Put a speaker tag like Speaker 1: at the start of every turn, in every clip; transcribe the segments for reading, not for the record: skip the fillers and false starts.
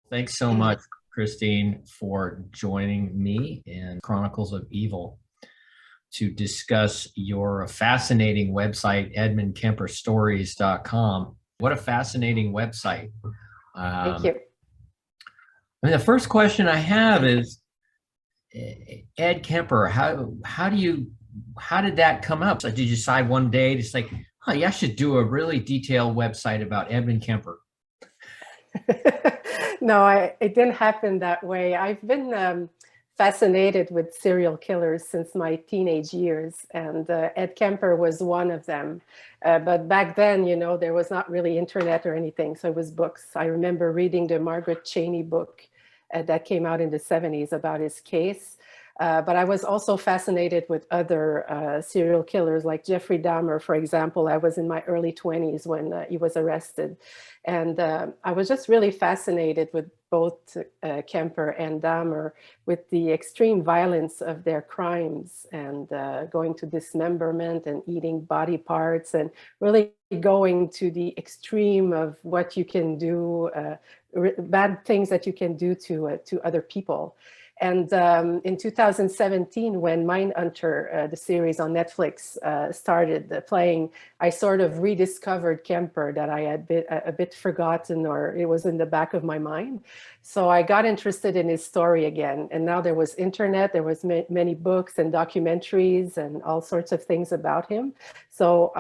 Speaker 1: Thanks so much, Christine, for joining me in Chronicles of Evil to discuss your fascinating website, edmundkemperstories.com. What a fascinating website.
Speaker 2: Thank
Speaker 1: Um,
Speaker 2: you.
Speaker 1: the first question I have is, Ed Kemper, how did that come up? So did you decide one day to say, oh, yeah, I should do a really detailed website about Edmund Kemper?
Speaker 2: No, it didn't happen that way. I've been fascinated with serial killers since my teenage years, and Ed Kemper was one of them. But back then, there was not really internet or anything, so it was books. I remember reading the Margaret Cheney book that came out in the 70s about his case. But I was also fascinated with other serial killers like Jeffrey Dahmer, for example. I was in my early 20s when he was arrested. And I was just really fascinated with both Kemper and Dahmer, with the extreme violence of their crimes and going to dismemberment and eating body parts and really going to the extreme of what you can do, bad things that you can do to other people. And in 2017, when Mindhunter, the series on Netflix, started playing, I sort of rediscovered Kemper that I had a bit forgotten, or it was in the back of my mind. So I got interested in his story again. And now there was internet, there was many books and documentaries and all sorts of things about him. So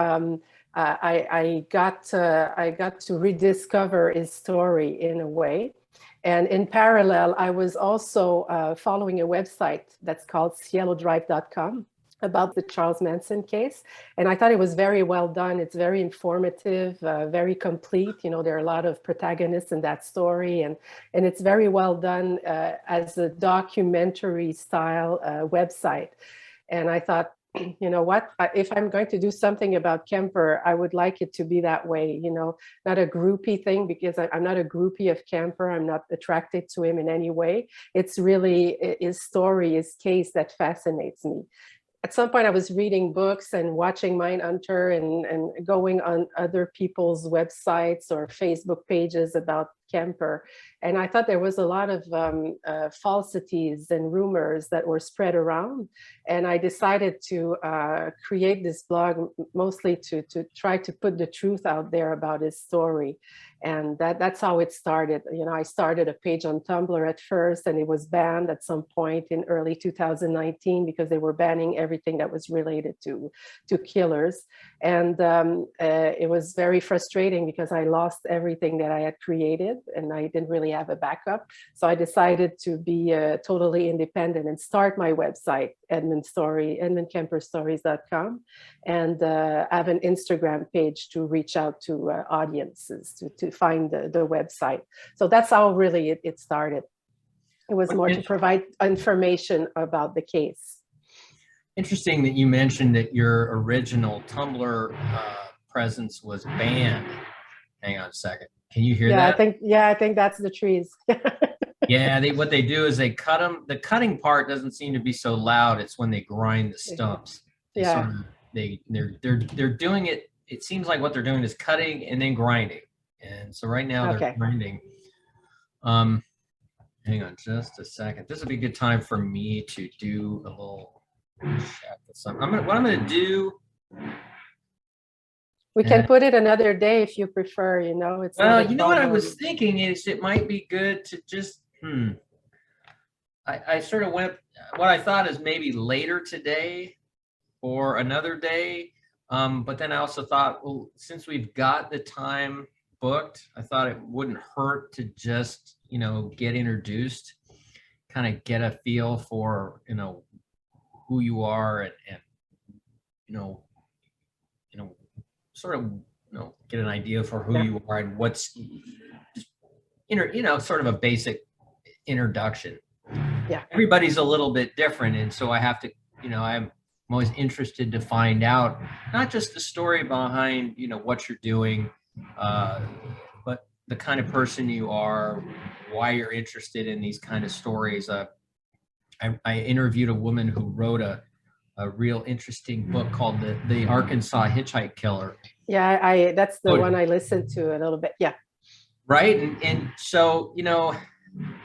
Speaker 2: I got to rediscover his story in a way. And in parallel, I was also following a website that's called cielodrive.com about the Charles Manson case. And I thought it was very well done. It's very informative, very complete. There are a lot of protagonists in that story, and it's very well done as a documentary style website. And I thought, you know what, if I'm going to do something about Kemper, I would like it to be that way, not a groupie thing, because I'm not a groupie of Kemper. I'm not attracted to him in any way. It's really his story, his case that fascinates me. At some point I was reading books and watching Mindhunter and going on other people's websites or Facebook pages about Kemper. And I thought there was a lot of falsities and rumors that were spread around. And I decided to create this blog mostly to try to put the truth out there about his story. And that's how it started. I started a page on Tumblr at first, and it was banned at some point in early 2019 because they were banning everything that was related to killers. And it was very frustrating because I lost everything that I had created and I didn't really have a backup. So I decided to be totally independent and start my website, edmundkemperstories.com, and have an Instagram page to reach out to audiences to find the website. So that's how really it started. It was more to provide information about the case.
Speaker 1: Interesting that you mentioned that your original Tumblr presence was banned. Hang on a second. Can you hear that?
Speaker 2: I think that's the trees.
Speaker 1: Yeah, what they do is they cut them. The cutting part doesn't seem to be so loud. It's when they grind the stumps. They're doing it. It seems like what they're doing is cutting and then grinding. And so right now they're grinding. Hang on just a second. This would be a good time for me to do a little check with something. What I'm gonna do.
Speaker 2: We can put it another day if you prefer. It's
Speaker 1: well, you know what I was thinking is it might be good to just I sort of went what I thought is maybe later today or another day. But then I also thought, well, since we've got the time booked, I thought it wouldn't hurt to just, get introduced, kind of get a feel for, who you are and sort of, get an idea for who you are and what's, sort of a basic introduction.
Speaker 2: Yeah.
Speaker 1: Everybody's a little bit different. And so I have to, I'm always interested to find out, not just the story behind, what you're doing, but the kind of person you are, why you're interested in these kind of stories. I interviewed a woman who wrote a real interesting book called the Arkansas Hitchhike Killer.
Speaker 2: Yeah, that's the one I listened to a little bit. Yeah.
Speaker 1: Right. And so,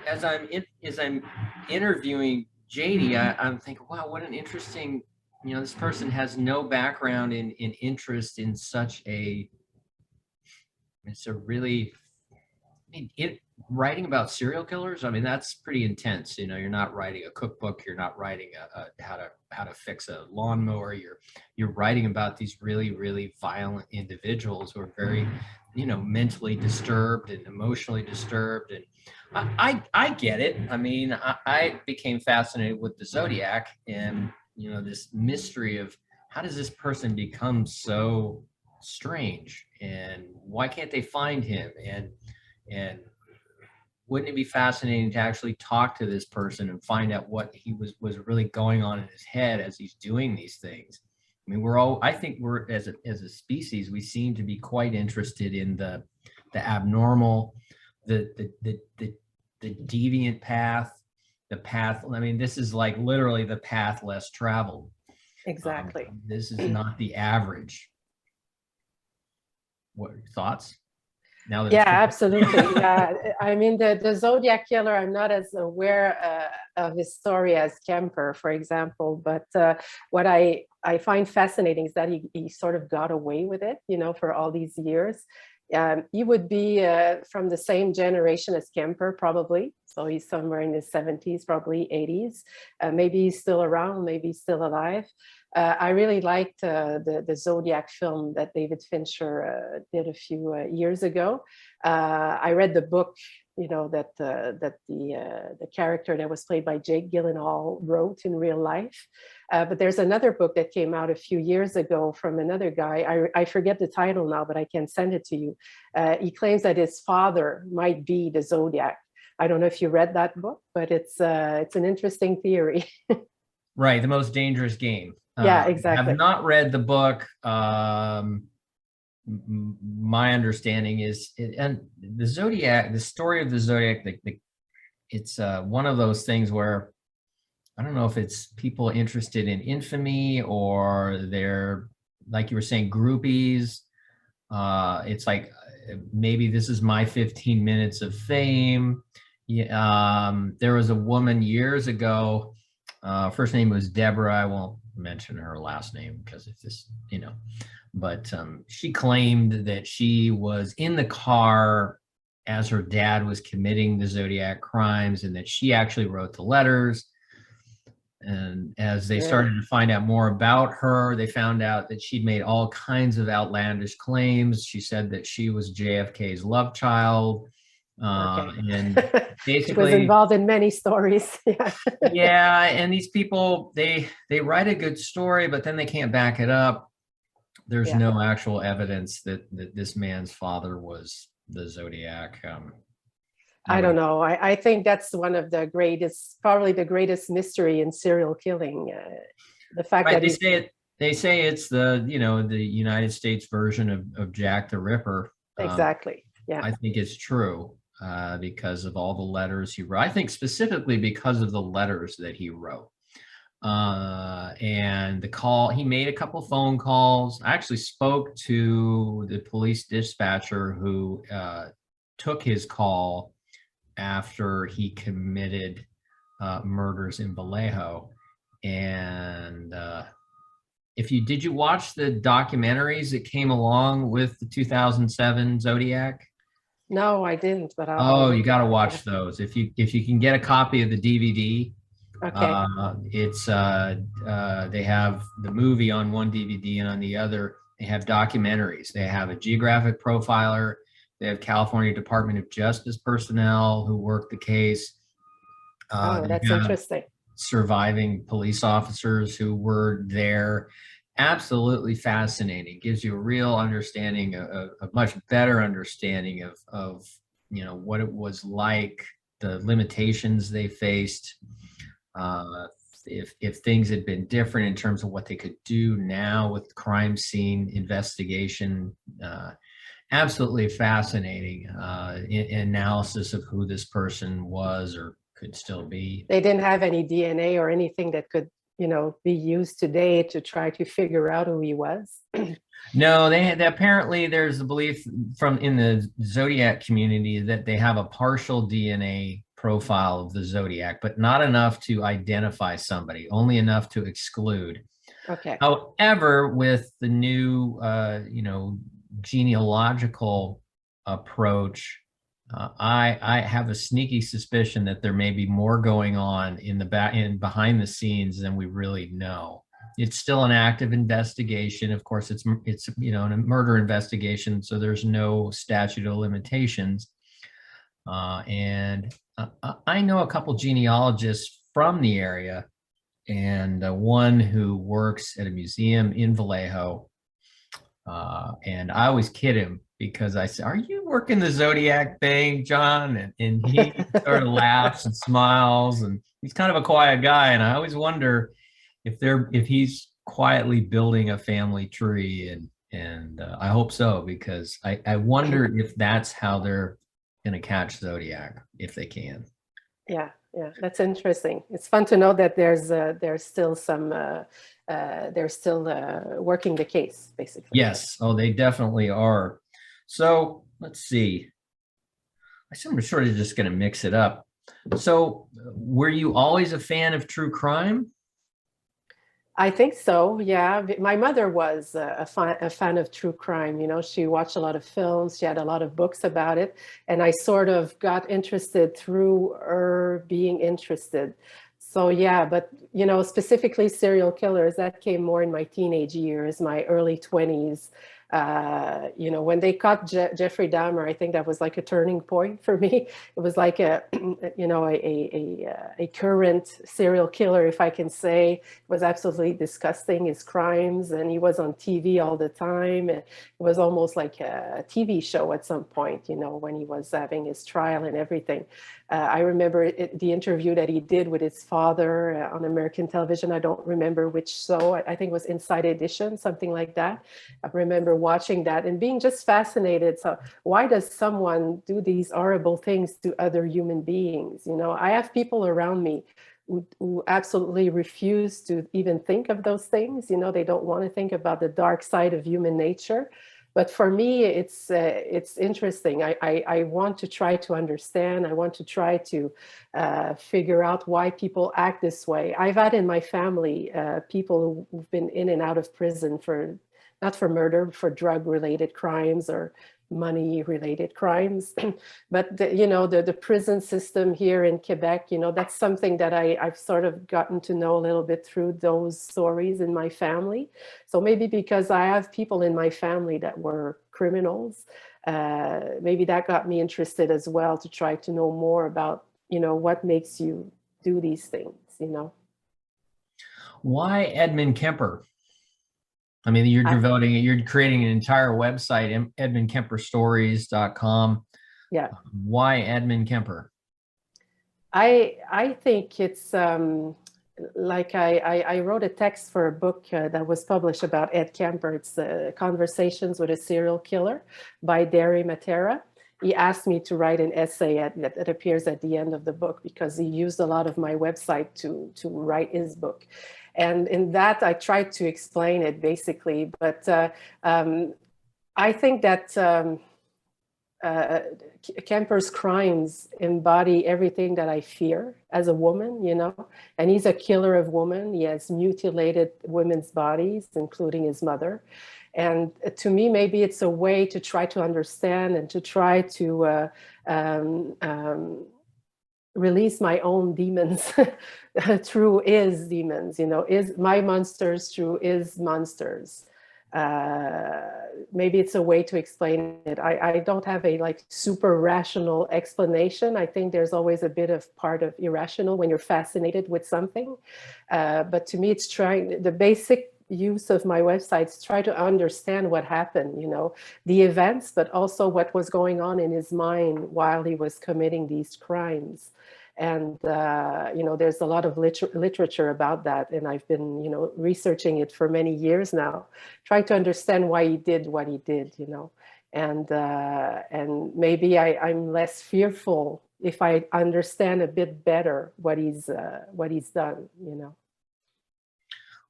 Speaker 1: as I'm interviewing JD, I'm thinking, wow, what an interesting, this person has no background in interest in such a, it's a really, writing about serial killers. I mean, that's pretty intense. You're not writing a cookbook. You're not writing a how to fix a lawnmower. You're writing about these really, really violent individuals who are very, mentally disturbed and emotionally disturbed. And I get it. I mean, I became fascinated with the Zodiac and, this mystery of how does this person become so strange and why can't they find him? And wouldn't it be fascinating to actually talk to this person and find out what he was really going on in his head as he's doing these things? I mean, I think we're as a species, we seem to be quite interested in the abnormal, the deviant path, the path. I mean, this is like literally the path less traveled.
Speaker 2: Exactly.
Speaker 1: This is not the average. What are your thoughts? Now that
Speaker 2: Yeah, absolutely. Yeah, I mean the Zodiac killer. I'm not as aware of his story as Kemper, for example. But what I find fascinating is that he sort of got away with it, for all these years. He would be from the same generation as Kemper, probably. So he's somewhere in his 70s, probably 80s. Maybe he's still around, maybe he's still alive. I really liked the Zodiac film that David Fincher did a few years ago. I read the book, that the character that was played by Jake Gyllenhaal wrote in real life. But there's another book that came out a few years ago from another guy. I forget the title now, but I can send it to you. He claims that his father might be the Zodiac. I don't know if you read that book, but it's an interesting theory.
Speaker 1: Right, The Most Dangerous Game.
Speaker 2: Yeah, exactly.
Speaker 1: I have not read the book. My understanding is, and the Zodiac, the story of the Zodiac, it's one of those things where I don't know if it's people interested in infamy or they're, like you were saying, groupies. It's like maybe this is my 15 minutes of fame. There was a woman years ago. First name was Deborah. I won't mention her last name because if this, but she claimed that she was in the car as her dad was committing the Zodiac crimes and that she actually wrote the letters. And as they started to find out more about her, they found out that she'd made all kinds of outlandish claims. She said that she was JFK's love child. And basically
Speaker 2: she was involved in many stories.
Speaker 1: Yeah, and these people, they write a good story, but then they can't back it up. There's no actual evidence that this man's father was the Zodiac.
Speaker 2: I don't know. I think that's one of the greatest, probably the greatest mystery in serial killing. The fact that
Speaker 1: they say it's the the United States version of Jack the Ripper.
Speaker 2: Exactly. Yeah.
Speaker 1: I think it's true because of all the letters he wrote. I think specifically because of the letters that he wrote. And he made a couple phone calls. I actually spoke to the police dispatcher who took his call after he committed murders in Vallejo. And did you watch the documentaries that came along with the 2007 Zodiac?
Speaker 2: No, I didn't, but
Speaker 1: you got to watch those. If you can get a copy of the DVD.
Speaker 2: Okay.
Speaker 1: It's they have the movie on one DVD and on the other they have documentaries. They have a geographic profiler. They have California Department of Justice personnel who worked the case.
Speaker 2: That's interesting.
Speaker 1: Surviving police officers who were there. Absolutely fascinating. Gives you a real understanding, a much better understanding of what it was like, the limitations they faced. If things had been different in terms of what they could do now with crime scene investigation, absolutely fascinating analysis of who this person was or could still be.
Speaker 2: They didn't have any DNA or anything that could, be used today to try to figure out who he was.
Speaker 1: No, apparently there's a belief in the Zodiac community that they have a partial DNA profile of the zodiac, but not enough to identify somebody, only enough to exclude.
Speaker 2: Okay.
Speaker 1: However, with the new, genealogical approach, I have a sneaky suspicion that there may be more going on in the behind the scenes than we really know. It's still an active investigation. Of course, it's a murder investigation, so there's no statute of limitations. And I know a couple genealogists from the area, and one who works at a museum in Vallejo. And I always kid him because I say, "Are you working the zodiac thing, John?" And he sort of laughs and smiles, and he's kind of a quiet guy. And I always wonder if he's quietly building a family tree, and I hope so, because I wonder if that's how they're going to catch zodiac, if they can.
Speaker 2: Yeah, yeah, that's interesting. It's fun to know that there's still some they're still working the case, basically.
Speaker 1: Yes. Oh, they definitely are. So let's see. I'm sort of just going to mix it up. So, were you always a fan of true crime?
Speaker 2: I think so. Yeah, my mother was a fan of true crime. You know, she watched a lot of films. She had a lot of books about it, and I sort of got interested through her being interested. So yeah, but you know, specifically serial killers, that came more in my teenage years, my early 20s. You know, when they caught Jeffrey Dahmer, I think that was like a turning point for me. It was like a, you know, a current serial killer, if I can say. It was absolutely disgusting, his crimes, and he was on TV all the time. It was almost like a TV show at some point, you know, when he was having his trial and everything. I remember the interview that he did with his father on American television. I don't remember which show. I think it was Inside Edition, something like that. I remember watching that and being just fascinated. So why does someone do these horrible things to other human beings? You know, I have people around me who absolutely refuse to even think of those things. You know, they don't want to think about the dark side of human nature. But for me, it's interesting. I want to try to understand. I want to try to figure out why people act this way. I've had in my family people who've been in and out of prison for, not for murder, for drug-related crimes or money-related crimes. But you know, the prison system here in Quebec, you know, that's something that I've sort of gotten to know a little bit through those stories in my family. So maybe because I have people in my family that were criminals, maybe that got me interested as well to try to know more about, you know, what makes you do these things, you know.
Speaker 1: Why Edmund Kemper? I mean, you're creating an entire website, edmundkemperstories.com.
Speaker 2: Yeah.
Speaker 1: Why Edmund Kemper?
Speaker 2: I think it's like I wrote a text for a book that was published about Ed Kemper. It's Conversations with a Serial Killer by Derry Matera. He asked me to write an essay that appears at the end of the book because he used a lot of my website to write his book. And in that, I tried to explain it basically. But I think that Kemper's crimes embody everything that I fear as a woman, you know, and he's a killer of women. He has mutilated women's bodies, including his mother. And to me, maybe it's a way to try to understand and to try to release my own demons through his demons, you know, is my monsters through his monsters. Maybe it's a way to explain it. I don't have a like super rational explanation. I think there's always a bit of part of irrational when you're fascinated with something. But to me, it's trying, the basic use of my websites, try to understand what happened, you know, the events, but also what was going on in his mind while he was committing these crimes. And, you know, there's a lot of literature about that. And I've been, you know, researching it for many years now, trying to understand why he did what he did, you know, and maybe I'm less fearful if I understand a bit better what he's done, you know.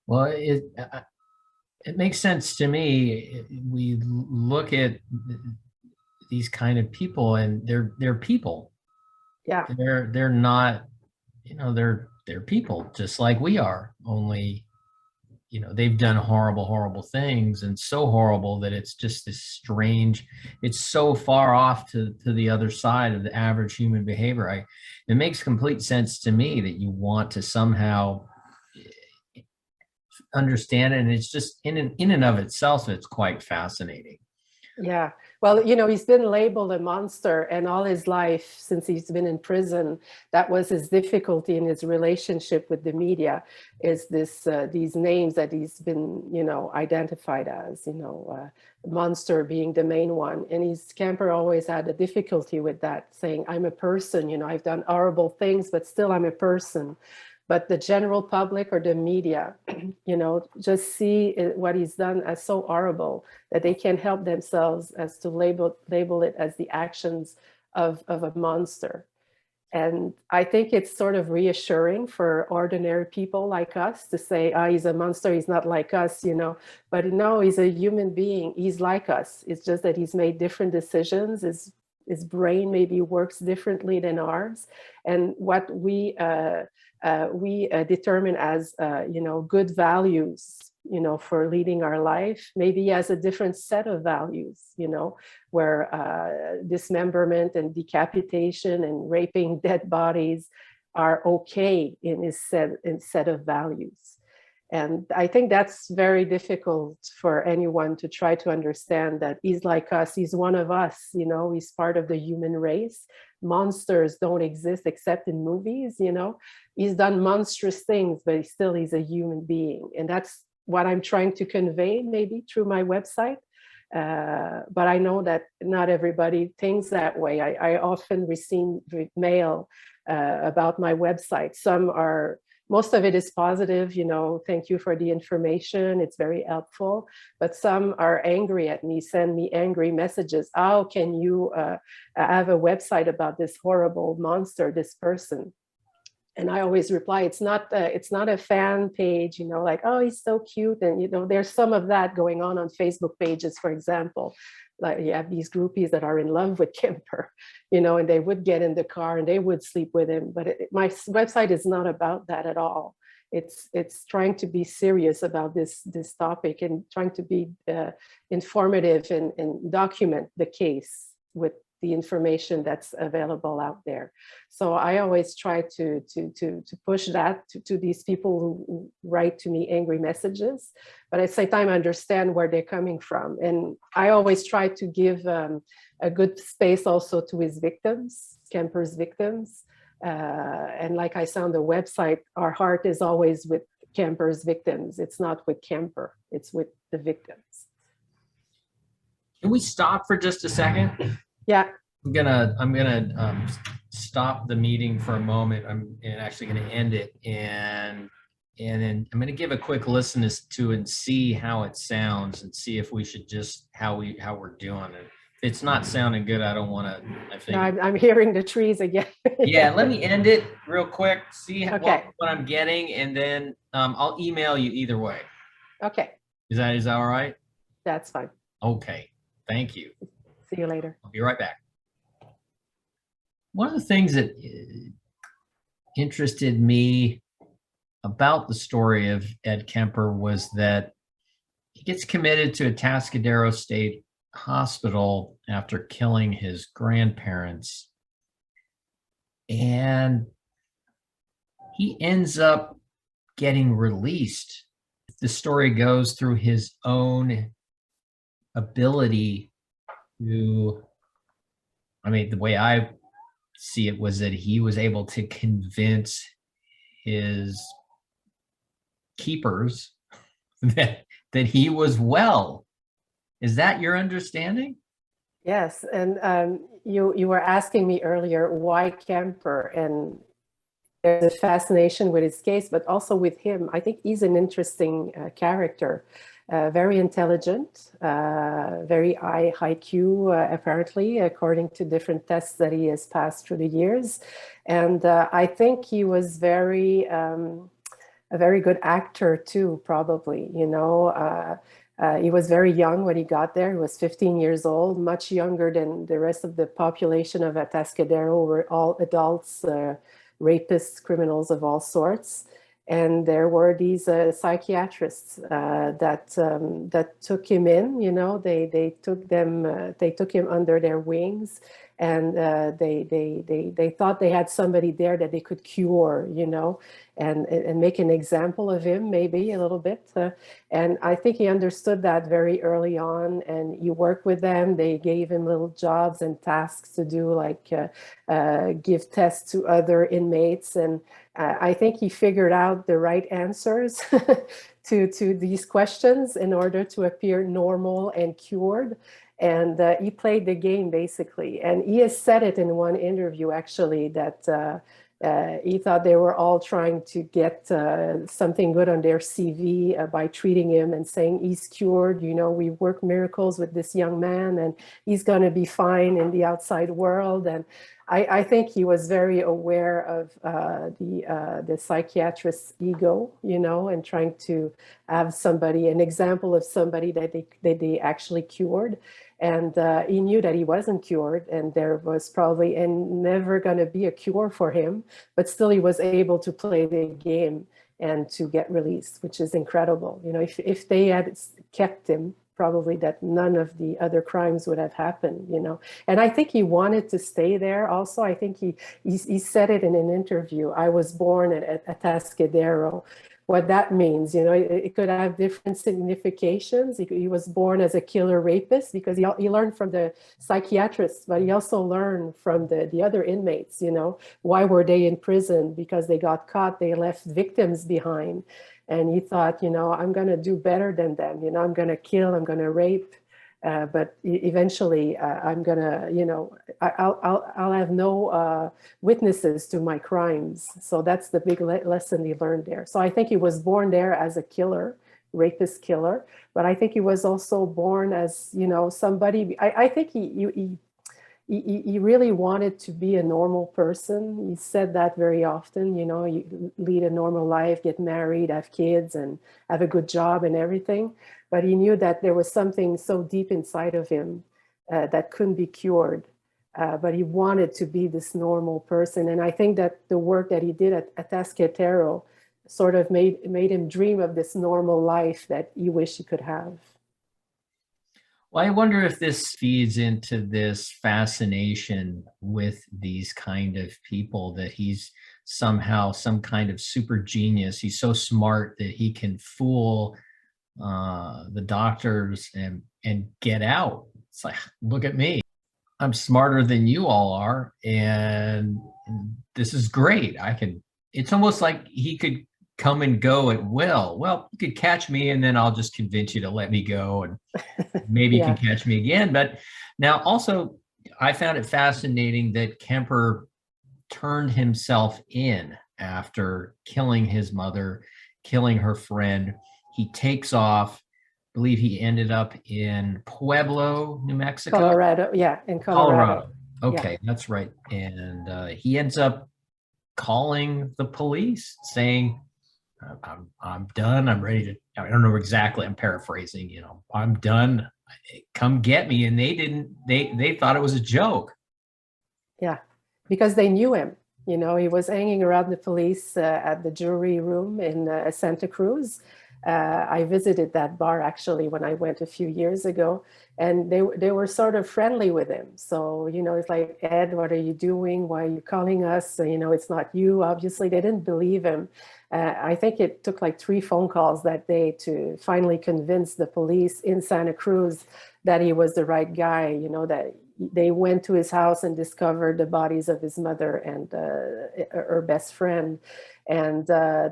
Speaker 1: Well, it makes sense to me. We look at these kind of people, and they're people.
Speaker 2: Yeah.
Speaker 1: They're not, they're people just like we are, only they've done horrible, horrible things, and so horrible that it's just this strange, it's so far off to the other side of the average human behavior. It makes complete sense to me that you want to somehow understand it, and it's just in and of itself, it's quite fascinating.
Speaker 2: Yeah. Well, he's been labeled a monster, and all his life, since he's been in prison, that was his difficulty in his relationship with the media, is these names that he's been, identified as, monster being the main one. And Camper always had a difficulty with that, saying, I'm a person, I've done horrible things, but still I'm a person. But the general public or the media, just see what he's done as so horrible that they can't help themselves as to label it as the actions of a monster. And I think it's sort of reassuring for ordinary people like us to say, he's a monster, he's not like us, But no, he's a human being. He's like us. It's just that he's made different decisions. His brain maybe works differently than ours. And what we determine as, good values, for leading our life, maybe he has a different set of values, where dismemberment and decapitation and raping dead bodies are okay in his set of values. And I think that's very difficult for anyone to try to understand, that he's like us, he's one of us, he's part of the human race. Monsters don't exist except in movies, He's done monstrous things, but he's a human being. And that's what I'm trying to convey, maybe through my website. But I know that not everybody thinks that way. I often receive mail about my website. Most of it is positive, thank you for the information, it's very helpful. But some are angry at me, send me angry messages. How can you have a website about this horrible monster, this person? And I always reply, it's not a fan page, like, oh, he's so cute. And, there's some of that going on Facebook pages, for example. Like, you have these groupies that are in love with Kemper, and they would get in the car and they would sleep with him. But my website is not about that at all. It's trying to be serious about this topic, and trying to be informative and document the case with the information that's available out there. So I always try to push that to these people who write to me angry messages, but at the same time, I understand where they're coming from. And I always try to give a good space also to his victims, Kemper's victims. And like I said on the website, our heart is always with Kemper's victims. It's not with Kemper, it's with the victims.
Speaker 1: Can we stop for just a second?
Speaker 2: Yeah.
Speaker 1: I'm gonna stop the meeting for a moment. I'm actually gonna end it, and then I'm gonna give a quick listen to and see how it sounds, and see if we should just how we're doing it. If it's not sounding good, I don't want to. I think
Speaker 2: no, I'm hearing the trees again.
Speaker 1: Yeah, let me end it real quick. See
Speaker 2: Okay.
Speaker 1: what I'm getting, and then I'll email you either way.
Speaker 2: Okay.
Speaker 1: Is that all right?
Speaker 2: That's fine.
Speaker 1: Okay. Thank you.
Speaker 2: See you later.
Speaker 1: I'll be right back. One of the things that interested me about the story of Ed Kemper was that he gets committed to a Atascadero State Hospital after killing his grandparents. And he ends up getting released. The story goes through his own ability to, the way I see it was that he was able to convince his keepers that he was well. Is that your understanding?
Speaker 2: Yes, and you were asking me earlier why Kemper, and there's a fascination with his case, but also with him. I think he's an interesting character, very intelligent, very high IQ, apparently, according to different tests that he has passed through the years. And I think he was a very good actor too, probably, He was very young when he got there. He was 15 years old, much younger than the rest of the population of Atascadero, were all adults, rapists, criminals of all sorts. And there were these psychiatrists that took him in. They took him under their wings, and they thought they had somebody there that they could cure, and make an example of him, maybe a little bit. And I think he understood that very early on, and he worked with them. They gave him little jobs and tasks to do, like give tests to other inmates. And I think he figured out the right answers to these questions in order to appear normal and cured. And he played the game, basically. And he has said it in one interview, actually, that he thought they were all trying to get something good on their CV by treating him and saying he's cured. We work miracles with this young man, and he's going to be fine in the outside world. And I think he was very aware of the psychiatrist's ego, and trying to have an example of somebody that they actually cured. And he knew that he wasn't cured, and there was probably never going to be a cure for him, but still he was able to play the game and to get released, which is incredible. If they had kept him, probably that none of the other crimes would have happened, And I think he wanted to stay there also. I think he said it in an interview. I was born at Atascadero. What that means, it could have different significations. He was born as a killer rapist because he learned from the psychiatrists, but he also learned from the other inmates. Why were they in prison? Because they got caught, they left victims behind. And he thought, I'm going to do better than them. I'm going to kill, I'm going to rape. But eventually I'm going to, I'll have no witnesses to my crimes. So that's the big lesson he learned there. So I think he was born there as a killer, rapist killer. But I think he was also born as, somebody, I think he really wanted to be a normal person. He said that very often, you lead a normal life, get married, have kids, and have a good job and everything. But he knew that there was something so deep inside of him that couldn't be cured. But he wanted to be this normal person. And I think that the work that he did at Atascadero sort of made him dream of this normal life that he wished he could have.
Speaker 1: Well, I wonder if this feeds into this fascination with these kind of people, that he's somehow some kind of super genius. He's so smart that he can fool the doctors and get out. It's like, look at me. I'm smarter than you all are, and this is great. It's almost like he could come and go at will. Well, you could catch me and then I'll just convince you to let me go, and maybe
Speaker 2: Yeah.
Speaker 1: you can catch me again. But now also, I found it fascinating that Kemper turned himself in after killing his mother, killing her friend. He takes off. I believe he ended up in Pueblo, New Mexico.
Speaker 2: Colorado. Yeah, in Colorado.
Speaker 1: Okay,
Speaker 2: Yeah.
Speaker 1: that's right. And he ends up calling the police saying, I'm done. I'm ready to, I don't know exactly, I'm paraphrasing, I'm done. Come get me. And they thought it was a joke.
Speaker 2: Yeah, because they knew him. He was hanging around the police at the jury room in Santa Cruz. I visited that bar actually when I went a few years ago, and they were sort of friendly with him. So, it's like, Ed, what are you doing? Why are you calling us? It's not you. Obviously, they didn't believe him. I think it took like 3 phone calls that day to finally convince the police in Santa Cruz that he was the right guy, that they went to his house and discovered the bodies of his mother and her best friend. And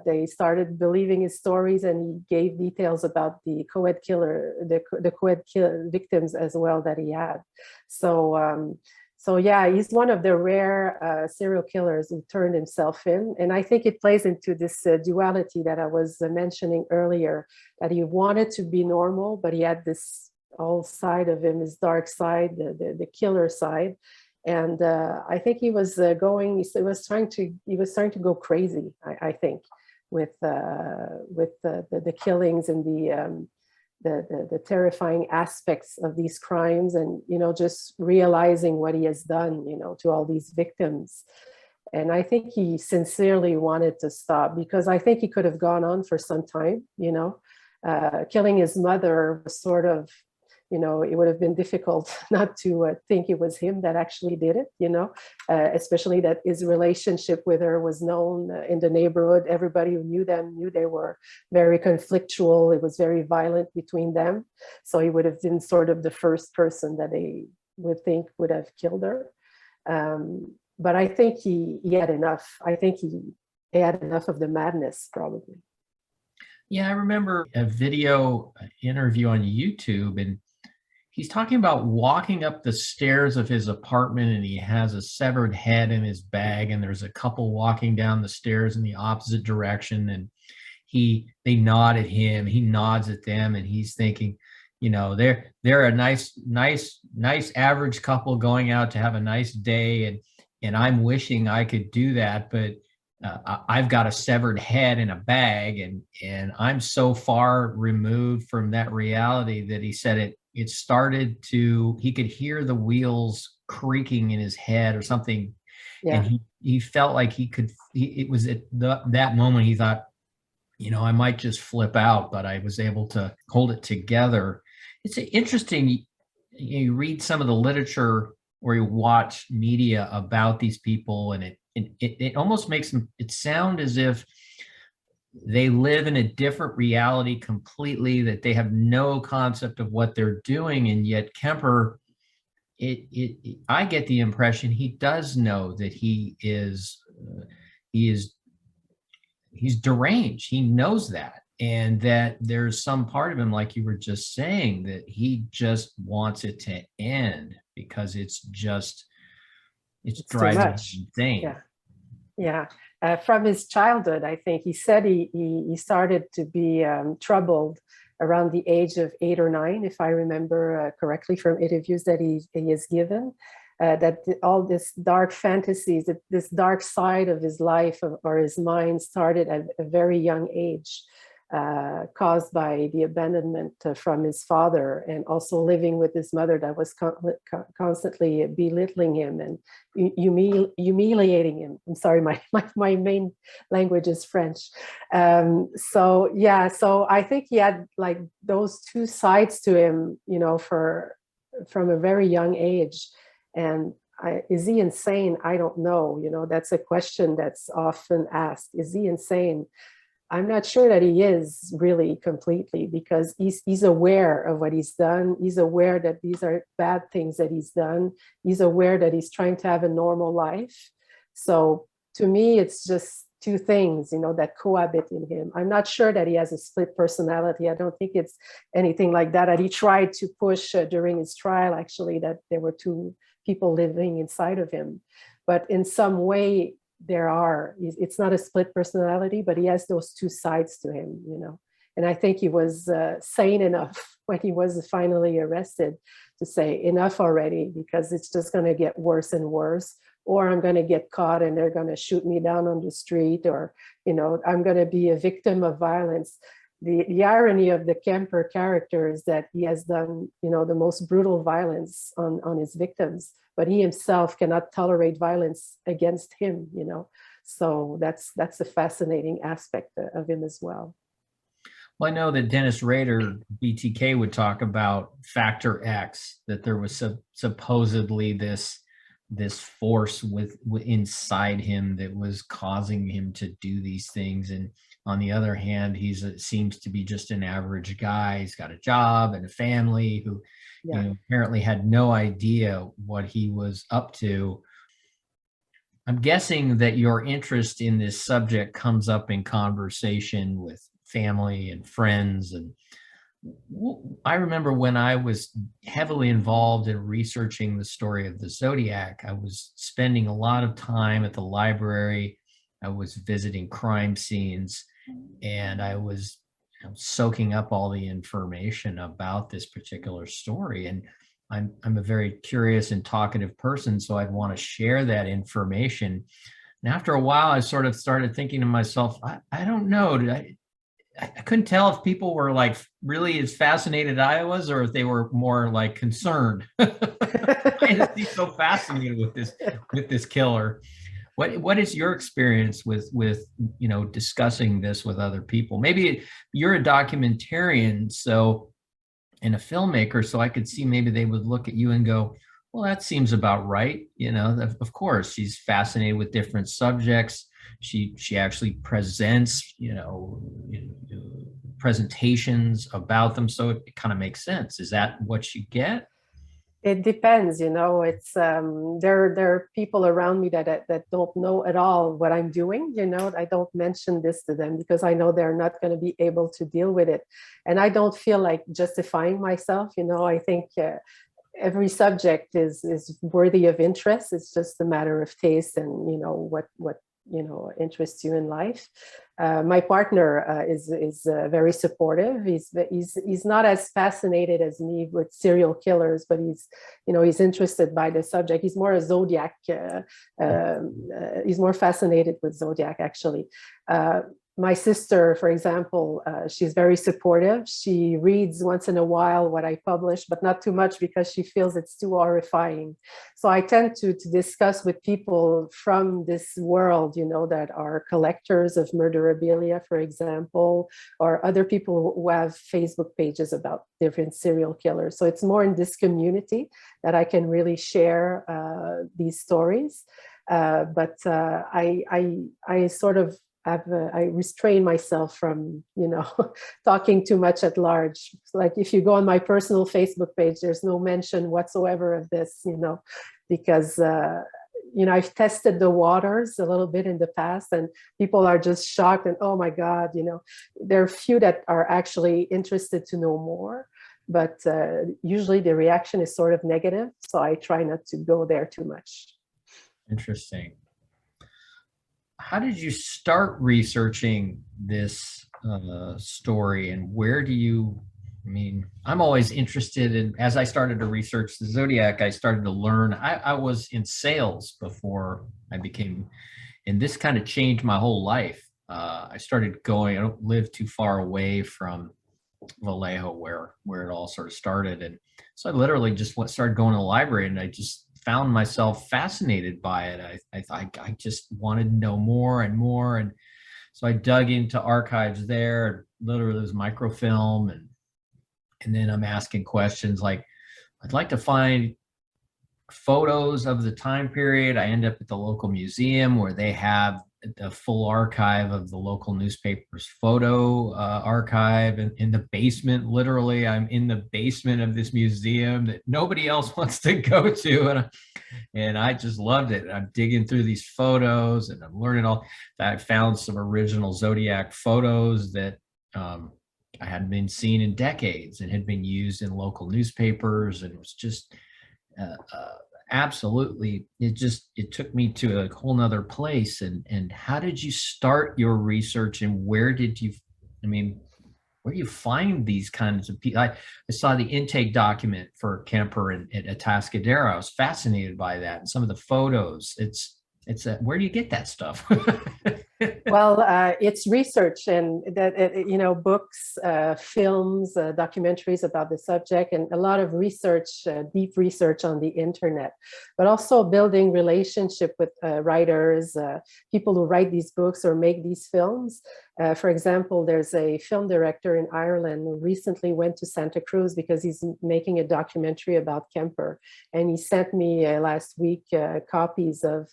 Speaker 2: they started believing his stories, and he gave details about the co-ed killer, the co-ed victims as well that he had. So yeah, he's one of the rare serial killers who turned himself in. And I think it plays into this duality that I was mentioning earlier, that he wanted to be normal, but he had this whole side of him, his dark side, the killer side. And I think he was trying to go crazy, I think, with the killings and the terrifying aspects of these crimes, and just realizing what he has done to all these victims. And I think he sincerely wanted to stop, because I think he could have gone on for some time. Killing his mother was sort of, it would have been difficult not to think it was him that actually did it, especially that his relationship with her was known in the neighborhood. Everybody who knew them knew they were very conflictual. It was very violent between them. So he would have been sort of the first person that they would think would have killed her. But I think he had enough. I think he had enough of the madness, probably.
Speaker 1: Yeah, I remember a video interview on YouTube, and he's talking about walking up the stairs of his apartment, and he has a severed head in his bag, and there's a couple walking down the stairs in the opposite direction, and they nod at him, he nods at them, and he's thinking, they're a nice average couple going out to have a nice day, and I'm wishing I could do that, but I've got a severed head in a bag, and I'm so far removed from that reality that he said it started to, he could hear the wheels creaking in his head or something.
Speaker 2: Yeah.
Speaker 1: And he felt like it was at that moment he thought, I might just flip out, but I was able to hold it together. It's interesting. You read some of the literature or you watch media about these people, and it almost makes it sound as if they live in a different reality completely, that they have no concept of what they're doing. And yet Kemper, I get the impression he does know that he's deranged. He knows that. And that there's some part of him, like you were just saying, that he just wants it to end because it's driving him insane.
Speaker 2: Yeah. From his childhood, I think he said he started to be troubled around the age of 8 or 9, if I remember correctly from interviews that he has given. That all this dark fantasies, this dark side of his life or his mind started at a very young age. Caused by the abandonment from his father, and also living with his mother that was constantly belittling him and humiliating him. I'm sorry, my main language is French. So I think he had like those two sides to him, from a very young age. And is he insane? I don't know. That's a question that's often asked. Is he insane? I'm not sure that he is really completely, because he's aware of what he's done. He's aware that these are bad things that he's done. He's aware that he's trying to have a normal life. So to me, it's just two things, that cohabit in him. I'm not sure that he has a split personality. I don't think it's anything like that. That he tried to push during his trial, actually, that there were two people living inside of him. But in some way, it's not a split personality, but he has those two sides to him, And I think he was sane enough when he was finally arrested to say enough already, because it's just going to get worse and worse, or I'm going to get caught and they're going to shoot me down on the street, or, I'm going to be a victim of violence. The irony of the Kemper character is that he has done, the most brutal violence on his victims, but he himself cannot tolerate violence against him, So that's a fascinating aspect of him as well.
Speaker 1: Well, I know that Dennis Rader, BTK, would talk about Factor X, that there was supposedly this force inside him that was causing him to do these things. And on the other hand, seems to be just an average guy. He's got a job and a family who apparently had no idea what he was up to. I'm guessing that your interest in this subject comes up in conversation with family and friends. And I remember when I was heavily involved in researching the story of the Zodiac, I was spending a lot of time at the library. I was visiting crime scenes, and I was soaking up all the information about this particular story. And I'm a very curious and talkative person, so I'd want to share that information. And after a while, I sort of started thinking to myself, I don't know, I couldn't tell if people were like really as fascinated as I was, or if they were more like concerned. Why is he so fascinated with this killer? What is your experience with discussing this with other people? Maybe you're a documentarian, so and a filmmaker, so I could see maybe they would look at you and go, well, that seems about right. Of course, she's fascinated with different subjects. She actually presents, presentations about them, so it kind of makes sense. Is that what you get?
Speaker 2: It depends, it's there are people around me that don't know at all what I'm doing. I don't mention this to them because I know they're not going to be able to deal with it, and I don't feel like justifying myself. I think every subject is worthy of interest. It's just a matter of taste and what interests you in life. My partner is very supportive. He's not as fascinated as me with serial killers, but he's interested by the subject. He's more a zodiac. He's more fascinated with zodiac actually. My sister, for example, she's very supportive. She reads once in a while what I publish, but not too much because she feels it's too horrifying. So I tend to discuss with people from this world, that are collectors of murderabilia, for example, or other people who have Facebook pages about different serial killers. So it's more in this community that I can really share these stories. But I sort of I restrain myself from, talking too much at large. Like if you go on my personal Facebook page, there's no mention whatsoever of this, because, I've tested the waters a little bit in the past and people are just shocked and, oh my God, there are few that are actually interested to know more, but usually the reaction is sort of negative. So I try not to go there too much.
Speaker 1: Interesting. How did you start researching this story, and where do you, I'm always interested in, as I started to research the Zodiac, I started to learn. I was in sales before I became, and this kind of changed my whole life. I started going, I don't live too far away from Vallejo where it all sort of started. And so I literally just started going to the library, and I just found myself fascinated by it. I just wanted to know more and more. And so I dug into archives there, literally there's microfilm. And then I'm asking questions like, I'd like to find photos of the time period. I end up at the local museum where they have the full archive of the local newspaper's photo archive, and in the basement. Literally, I'm in the basement of this museum that nobody else wants to go to, and I just loved it. I'm digging through these photos and I'm learning all. I found some original Zodiac photos that I hadn't been seen in decades and had been used in local newspapers, and it was just absolutely, it took me to a whole nother place. And how did you start your research, and where did you, where do you find these kinds of people? I saw the intake document for Kemper and at Atascadero. I was fascinated by that, and some of the photos. Where do you get that stuff?
Speaker 2: Well, it's research, and that books, films, documentaries about the subject, and a lot of research, deep research on the internet, but also building relationship with writers, people who write these books or make these films. For example, there's a film director in Ireland who recently went to Santa Cruz because he's making a documentary about Kemper, and he sent me last week copies of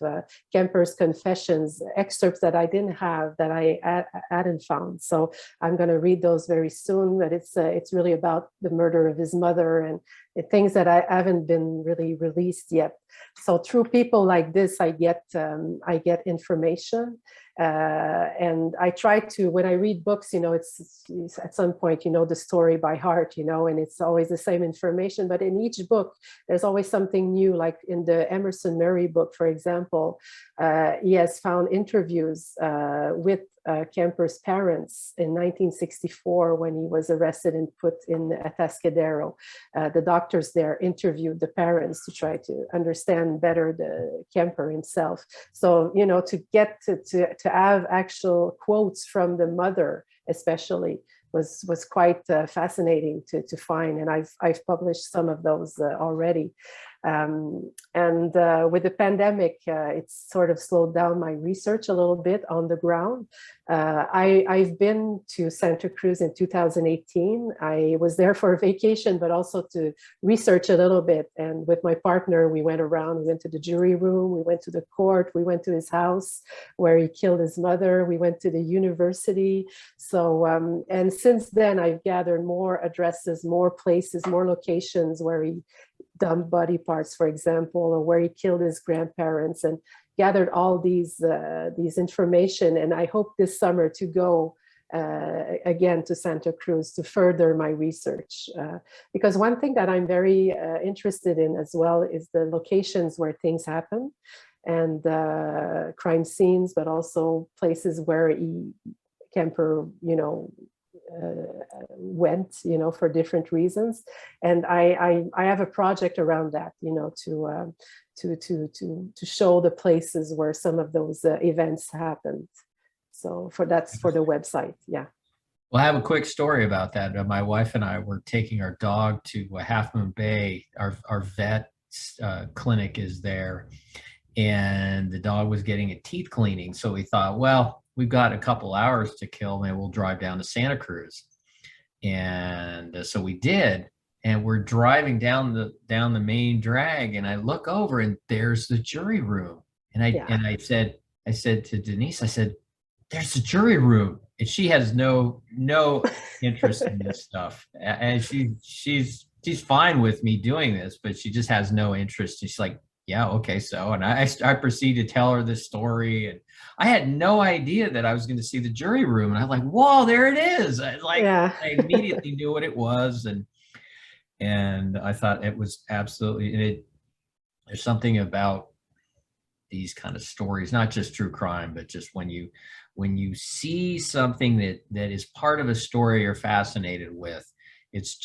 Speaker 2: Kemper's confessions, excerpts that I didn't have, that I hadn't found. So I'm going to read those very soon. But it's really about the murder of his mother and things that I haven't been really released yet. So through people like this, I get information. And I try to, when I read books, it's at some point, the story by heart, and it's always the same information. But in each book, there's always something new. Like in the Emerson Murray book, for example, he has found interviews with Kemper's parents in 1964 when he was arrested and put in Atascadero. The doctors there interviewed the parents to try to understand better the Kemper himself. So, you know, to get to have actual quotes from the mother, especially, was quite fascinating to find, and I've published some of those already. And with the pandemic, it's sort of slowed down my research a little bit on the ground. I've been to Santa Cruz in 2018. I was there for a vacation, but also to research a little bit. And with my partner, we went around, we went to the jury room, we went to the court, we went to his house where he killed his mother, we went to the university. So, and since then, I've gathered more addresses, more places, more locations where he dumped body parts, for example, or where he killed his grandparents, and gathered all these information. And I hope this summer to go again to Santa Cruz to further my research. Because one thing that I'm very interested in as well is the locations where things happen, and crime scenes, but also places where Kemper, you know, went, you know, for different reasons. And I have a project around that, you know, to show the places where some of those events happened. So that's for the website. Yeah.
Speaker 1: Well, I have a quick story about that. My wife and I were taking our dog to Half Moon Bay. Our vet clinic is there, and the dog was getting a teeth cleaning. So we thought, well, we've got a couple hours to kill, maybe we'll drive down to Santa Cruz. And so we did, and we're driving down the main drag, and I look over and there's the jury room. And I said to Denise, I said, there's the jury room. And she has no interest in this stuff. And she's fine with me doing this, but she just has no interest. And she's like, yeah, okay, so. And I proceed to tell her this story, and I had no idea that I was going to see the jury room. And I'm like, whoa, there it is. I immediately knew what it was. And I thought it was absolutely, there's something about these kind of stories, not just true crime, but just when you see something that is part of a story you're fascinated with, it's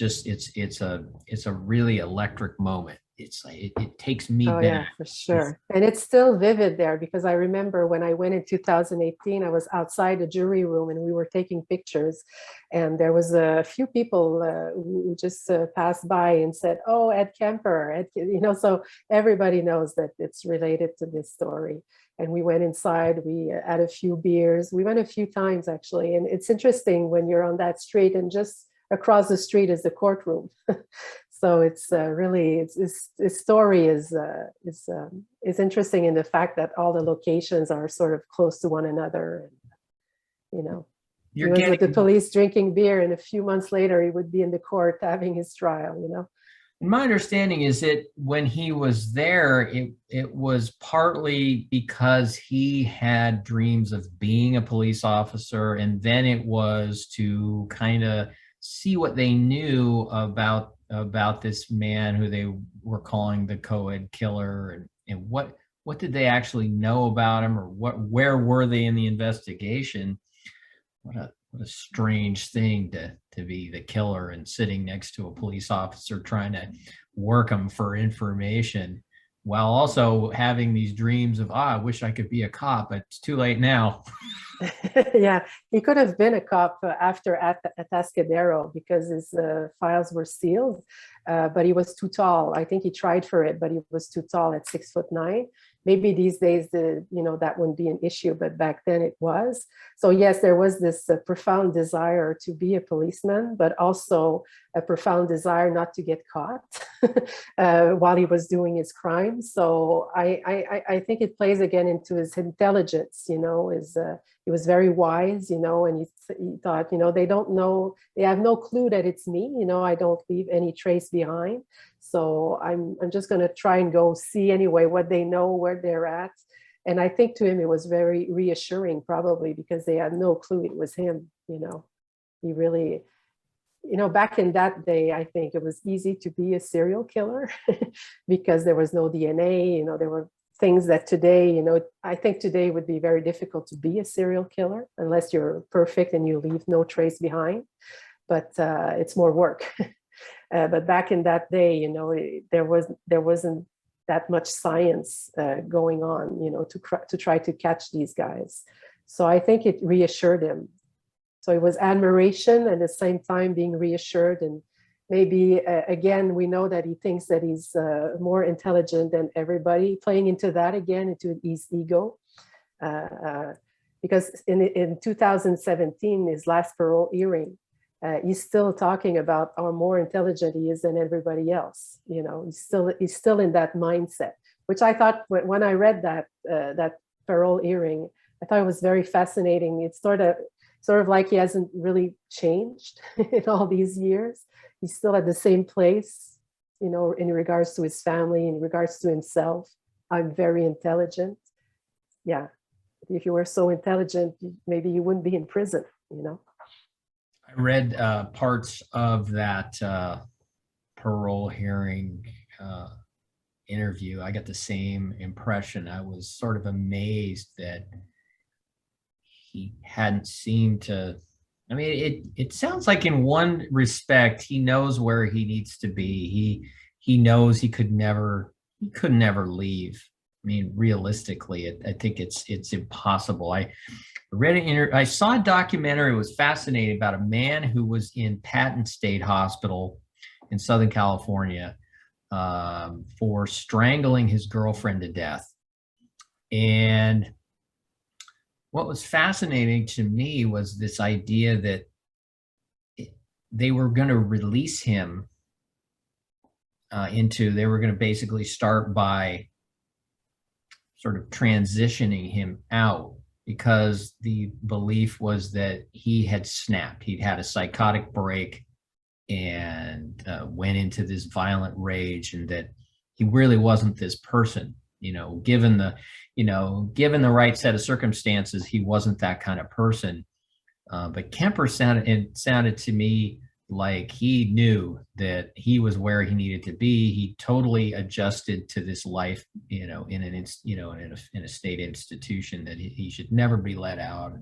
Speaker 1: a really electric moment. It's like it takes me back.
Speaker 2: Yeah, for sure. And it's still vivid there, because I remember when I went in 2018, I was outside the jury room and we were taking pictures, and there was a few people who just passed by and said, "Oh, Ed Kemper," you know, so everybody knows that it's related to this story. And we went inside, we had a few beers, we went a few times actually. And it's interesting when you're on that street, and just across the street is the courtroom. So it's really, this story is interesting in the fact that all the locations are sort of close to one another. And, you know, he was with the police drinking beer, and a few months later he would be in the court having his trial, you know.
Speaker 1: And my understanding is that when he was there, it was partly because he had dreams of being a police officer, and then it was to kind of see what they knew about this man who they were calling the co-ed killer, and what did they actually know about him, or where were they in the investigation. What a strange thing to be the killer and sitting next to a police officer trying to work him for information, while also having these dreams of, I wish I could be a cop, but it's too late now.
Speaker 2: Yeah, he could have been a cop after Atascadero, because his files were sealed, but he was too tall. I think he tried for it, but he was too tall at 6'9". Maybe these days, that wouldn't be an issue, but back then it was. So yes, there was this profound desire to be a policeman, but also a profound desire not to get caught while he was doing his crime. So I think it plays again into his intelligence. You know, he was very wise. You know, and he thought, they don't know, they have no clue that it's me. I don't leave any trace behind. So I'm just going to try and go see anyway what they know, where they're at. And I think to him it was very reassuring, probably because they had no clue it was him. He really, back in that day, I think it was easy to be a serial killer because there was no DNA. There were things that today, I think today would be very difficult to be a serial killer unless you're perfect and you leave no trace behind. But it's more work. But back in that day, there wasn't that much science going on, to try to catch these guys. So I think it reassured him. So it was admiration and at the same time being reassured. And maybe, again, we know that he thinks that he's more intelligent than everybody, playing into that again, into his ego. Because in 2017, his last parole hearing, he's still talking about how more intelligent he is than everybody else. He's still in that mindset, which I thought when I read that parole hearing, I thought it was very fascinating. It's sort of like he hasn't really changed in all these years. He's still at the same place, in regards to his family, in regards to himself. I'm very intelligent. Yeah. If you were so intelligent, maybe you wouldn't be in prison,
Speaker 1: I read parts of that parole hearing interview. I got the same impression. I was sort of amazed that he hadn't seemed to. I mean, it sounds like in one respect he knows where he needs to be. He knows he could never leave. I mean, realistically, I think it's impossible. I saw a documentary. It was fascinating about a man who was in Patton State Hospital in Southern California for strangling his girlfriend to death. And what was fascinating to me was this idea that they were going to release him they were going to basically start by sort of transitioning him out, because the belief was that he had snapped. He'd had a psychotic break and went into this violent rage, and that he really wasn't this person. Given the right set of circumstances, he wasn't that kind of person. But Kemper sounded to me like he knew that he was where he needed to be. He totally adjusted to this life, in a state institution, that he should never be let out.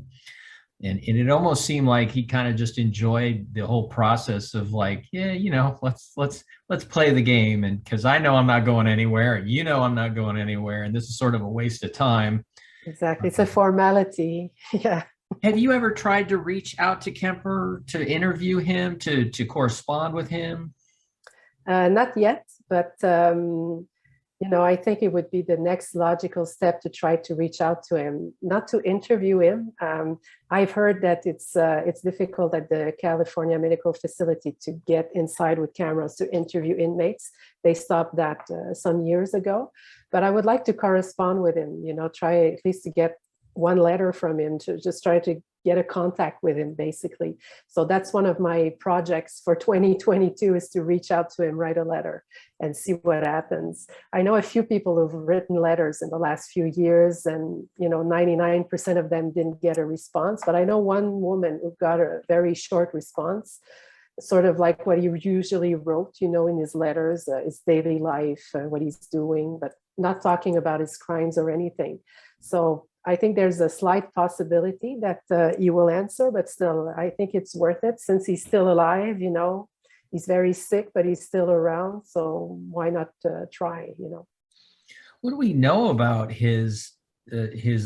Speaker 1: And it almost seemed like he kind of just enjoyed the whole process of like, let's play the game. And because I know I'm not going anywhere, and I'm not going anywhere, and this is sort of a waste of time.
Speaker 2: Exactly. It's a formality. Yeah.
Speaker 1: Have you ever tried to reach out to Kemper, to interview him, to correspond with him?
Speaker 2: Not yet, but I think it would be the next logical step to try to reach out to him, not to interview him. I've heard that it's difficult at the California Medical Facility to get inside with cameras to interview inmates. They stopped that some years ago, but I would like to correspond with him. Try at least to get one letter from him, to just try to get a contact with him, basically. So that's one of my projects for 2022, is to reach out to him, write a letter, and see what happens. I know a few people who've written letters in the last few years, and 99% of them didn't get a response. But I know one woman who got a very short response, sort of like what he usually wrote, in his letters, his daily life, what he's doing, but not talking about his crimes or anything. So I think there's a slight possibility that he will answer, but still, I think it's worth it since he's still alive. He's very sick, but he's still around. So why not try?
Speaker 1: What do we know about his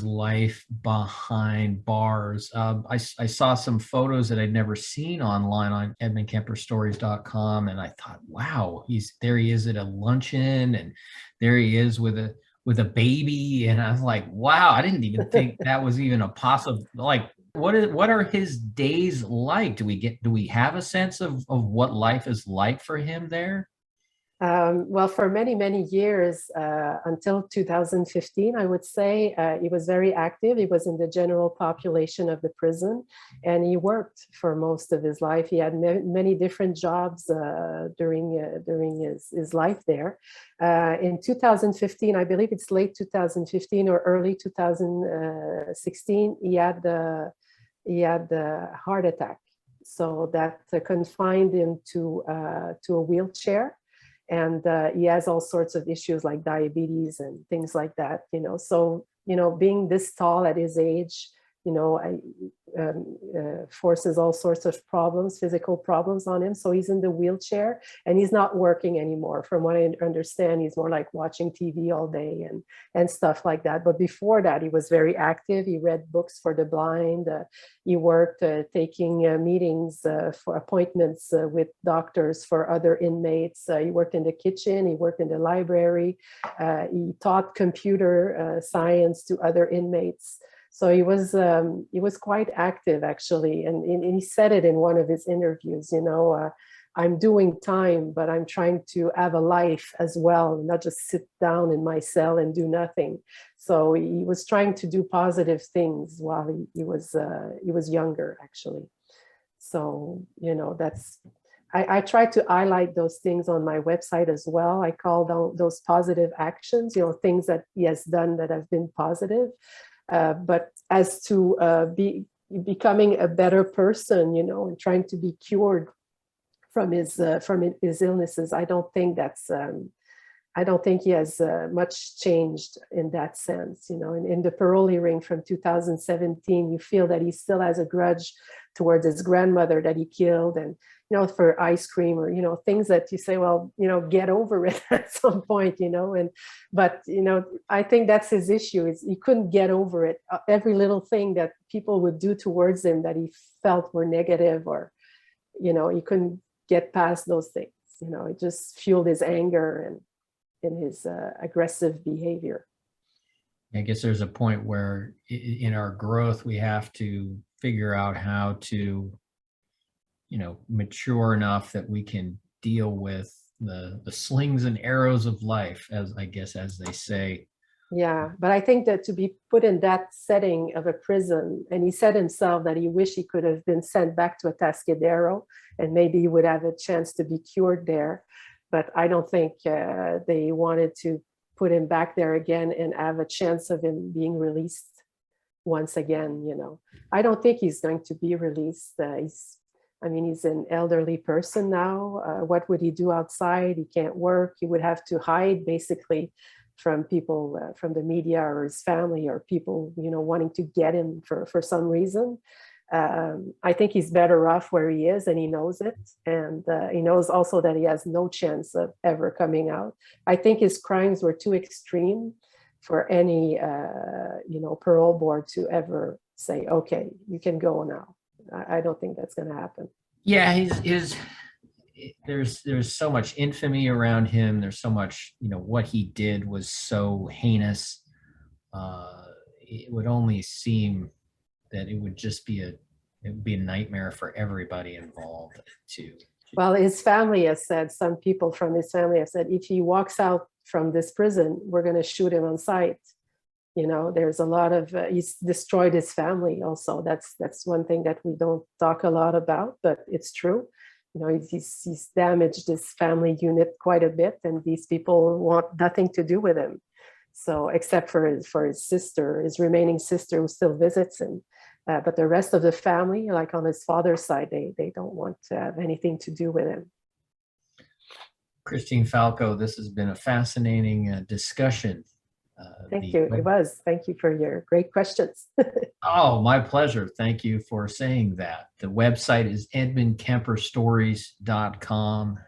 Speaker 1: life behind bars? I saw some photos that I'd never seen online on edmundkemperstories.com, and I thought, wow, he is at a luncheon, and there he is with a baby, and I was like, wow, I didn't even think that was even a possible. Like, what are his days like? Do we have a sense of what life is like for him there?
Speaker 2: Well, for many, many years, until 2015, I would say, he was very active. He was in the general population of the prison, and he worked for most of his life. He had many different jobs during his life there. In 2015, I believe it's late 2015 or early 2016, he had a heart attack. So that confined him to a wheelchair. and he has all sorts of issues like diabetes and things like that, so being this tall at his age, forces all sorts of problems, physical problems on him. So he's in the wheelchair and he's not working anymore. From what I understand, he's more like watching TV all day and stuff like that. But before that, he was very active. He read books for the blind. He worked taking meetings for appointments with doctors for other inmates. He worked in the kitchen. He worked in the library. He taught computer science to other inmates. So he was quite active, actually, and he said it in one of his interviews. I'm doing time, but I'm trying to have a life as well, not just sit down in my cell and do nothing. So he was trying to do positive things while he was younger, actually. So that's. I try to highlight those things on my website as well. I call those positive actions, things that he has done that have been positive. But as to becoming a better person, and trying to be cured from his illnesses, I don't think he has much changed in that sense. In the parole hearing from 2017, you feel that he still has a grudge towards his grandmother that he killed, and for ice cream or things that you say, well, get over it at some point, but I think that's his issue, is he couldn't get over it. Every little thing that people would do towards him that he felt were negative, or he couldn't get past those things. It just fueled his anger and in his aggressive behavior.
Speaker 1: I guess there's a point where in our growth, we have to figure out how to, mature enough that we can deal with the slings and arrows of life, as they say.
Speaker 2: Yeah, but I think that to be put in that setting of a prison, and he said himself that he wished he could have been sent back to a Atascadero, and maybe he would have a chance to be cured there. But I don't think they wanted to put him back there again and have a chance of him being released once again. I don't think he's going to be released. He's an elderly person now. What would he do outside? He can't work. He would have to hide basically from people, from the media or his family, or people, wanting to get him for some reason. I think he's better off where he is, and he knows it. And he knows also that he has no chance of ever coming out. I think his crimes were too extreme for any, parole board to ever say, okay, you can go now. I don't think that's going to happen.
Speaker 1: Yeah, there's so much infamy around him. There's so much, what he did was so heinous. It would only seem that it would just be a nightmare for everybody involved too.
Speaker 2: Well, his family has said, some people from his family have said, if he walks out from this prison, we're going to shoot him on sight. There's a lot of, he's destroyed his family also. That's one thing that we don't talk a lot about, but it's true. He's damaged his family unit quite a bit, and these people want nothing to do with him. So except for his sister, his remaining sister, who still visits him. But the rest of the family, like on his father's side, they don't want to have anything to do with him.
Speaker 1: Christine Falco, this has been a fascinating discussion.
Speaker 2: Thank you. It was. Thank you for your great questions.
Speaker 1: Oh, my pleasure. Thank you for saying that. The website is edmundkemperstories.com.